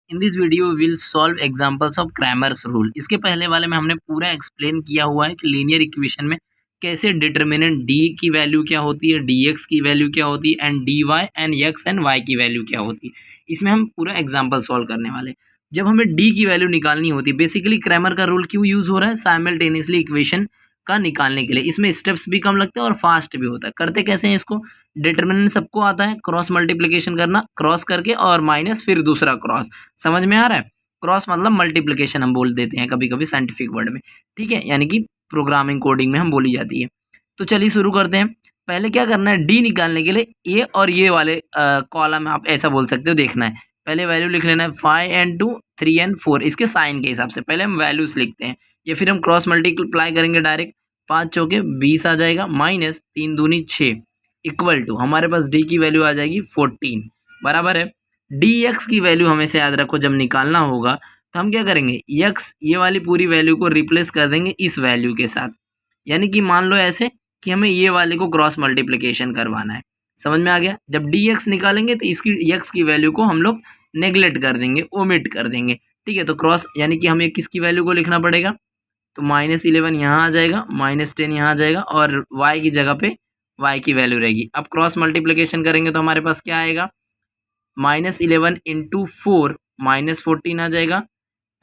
In this video will solve examples of Cramer's rule. इसके पहले वाले में हमने पूरा एक्सप्लेन किया हुआ है कि लीनियर इक्वेशन में कैसे डिटर्मिनेंट डी की वैल्यू क्या होती है, डी एक्स की वैल्यू क्या होती है and D Y and X and Y की वैल्यू क्या होती है। इसमें हम पूरा एग्जाम्पल सॉल्व करने वाले हैं। जब हमें डी की वैल्यू निकालनी होती है, बेसिकली क्रैमर का रूल क्यों यूज हो रहा है, साइमल्टेनियसली इक्वेशन का निकालने के लिए। इसमें स्टेप्स भी कम लगते हैं और फास्ट भी होता है। करते कैसे हैं इसको, डिटर्मिनेंट सबको आता है, क्रॉस मल्टीप्लिकेशन करना, क्रॉस करके और माइनस फिर दूसरा क्रॉस। समझ में आ रहा है, क्रॉस मतलब मल्टीप्लिकेशन हम बोल देते हैं कभी कभी साइंटिफिक वर्ड में, ठीक है, यानी कि प्रोग्रामिंग कोडिंग में हम बोली जाती है। तो चलिए शुरू करते हैं। पहले क्या करना है, डी निकालने के लिए ए और ये वाले कॉलम आप ऐसा बोल सकते हो, देखना है। पहले वैल्यू लिख लेना है 5 and 2 3 and 4 इसके साइन के हिसाब से पहले हम वैल्यूज लिखते हैं, या फिर हम क्रॉस मल्टीप्लाई करेंगे डायरेक्ट। 5 चौके 20 आ जाएगा, माइनस 3 दूनी 6 इक्वल टू हमारे पास डी की वैल्यू आ जाएगी 14 बराबर है। डी एक्स की वैल्यू हमेशा याद रखो, जब निकालना होगा तो हम क्या करेंगे, एक्स ये वाली पूरी वैल्यू को रिप्लेस कर देंगे इस वैल्यू के साथ। यानी कि मान लो ऐसे कि हमें ये वाले को क्रॉस मल्टीप्लिकेशन करवाना है। समझ में आ गया। जब डी एक्स निकालेंगे तो इसकी एक्स की वैल्यू को हम लोग नेग्लेक्ट कर देंगे, ओमिट कर देंगे, ठीक है। तो क्रॉस यानी कि हमें किसकी वैल्यू को लिखना पड़ेगा, तो -11 यहाँ आ जाएगा, -10 यहाँ आ जाएगा और y की जगह पे y की वैल्यू रहेगी। अब क्रॉस मल्टीप्लिकेशन करेंगे तो हमारे पास क्या आएगा, -11 इंटू 4 -14 आ जाएगा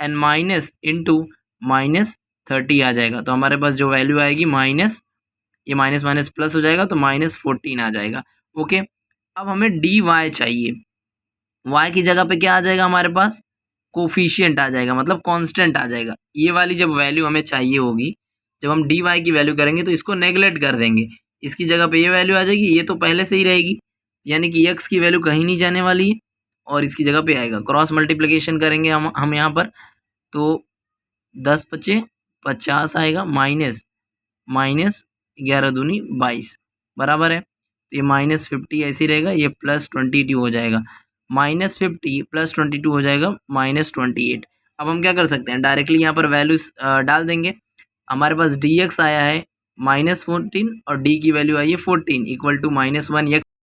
एंड माइनस इंटू -30 आ जाएगा। तो हमारे पास जो वैल्यू आएगी माइनस, ये माइनस माइनस प्लस हो जाएगा तो -14 आ जाएगा। ओके, अब हमें डी वाई चाहिए। y की जगह पे क्या आ जाएगा हमारे पास, कोफिशिएंट आ जाएगा, मतलब कांस्टेंट आ जाएगा। ये वाली जब वैल्यू हमें चाहिए होगी, जब हम डी वाई की वैल्यू करेंगे तो इसको नेगलेक्ट कर देंगे, इसकी जगह पे ये वैल्यू आ जाएगी, ये तो पहले से ही रहेगी, यानी कि एक्स की वैल्यू कहीं नहीं जाने वाली है और इसकी जगह पे आएगा। क्रॉस मल्टीप्लिकेशन करेंगे हम यहाँ पर, तो 10 पचे 50 आएगा, माइनस माइनस 11 दूनी 22 बराबर है। तो ये -50 ऐसे ही रहेगा, ये +22 हो जाएगा, -50 +22 हो जाएगा -28। अब हम क्या कर सकते हैं, डायरेक्टली यहाँ पर वैल्यूज डाल देंगे। हमारे पास डी एक्स आया है -14 और डी की वैल्यू आई है 14 इक्वल टू -1 एक्स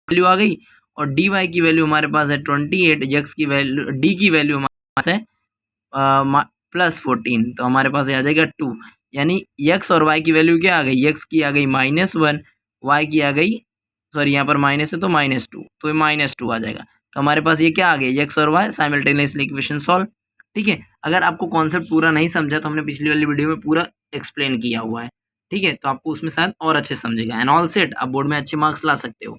वैल्यू आ गई, और डी वाई की वैल्यू हमारे पास है 28, एक्स की वैल्यू डी की वैल्यू हमारे पास है +14, तो हमारे पास आ जाएगा 2। यानी एक्स और वाई की वैल्यू क्या आ गई, एक्स की आ गई -1, वाई की आ गई, सॉरी यहाँ पर माइनस है तो -2, तो ये -2 आ जाएगा। तो हमारे पास ये क्या आ गया, एक्स और वाई साइमल्टेनियसली इक्वेशन सॉल्व, ठीक है। अगर आपको कॉन्सेप्ट पूरा नहीं समझा तो हमने पिछली वाली वीडियो में पूरा एक्सप्लेन किया हुआ है, ठीक है, तो आपको उसमें शायद और अच्छे समझेगा। एंड ऑल सेट, आप बोर्ड में अच्छे मार्क्स ला सकते हो।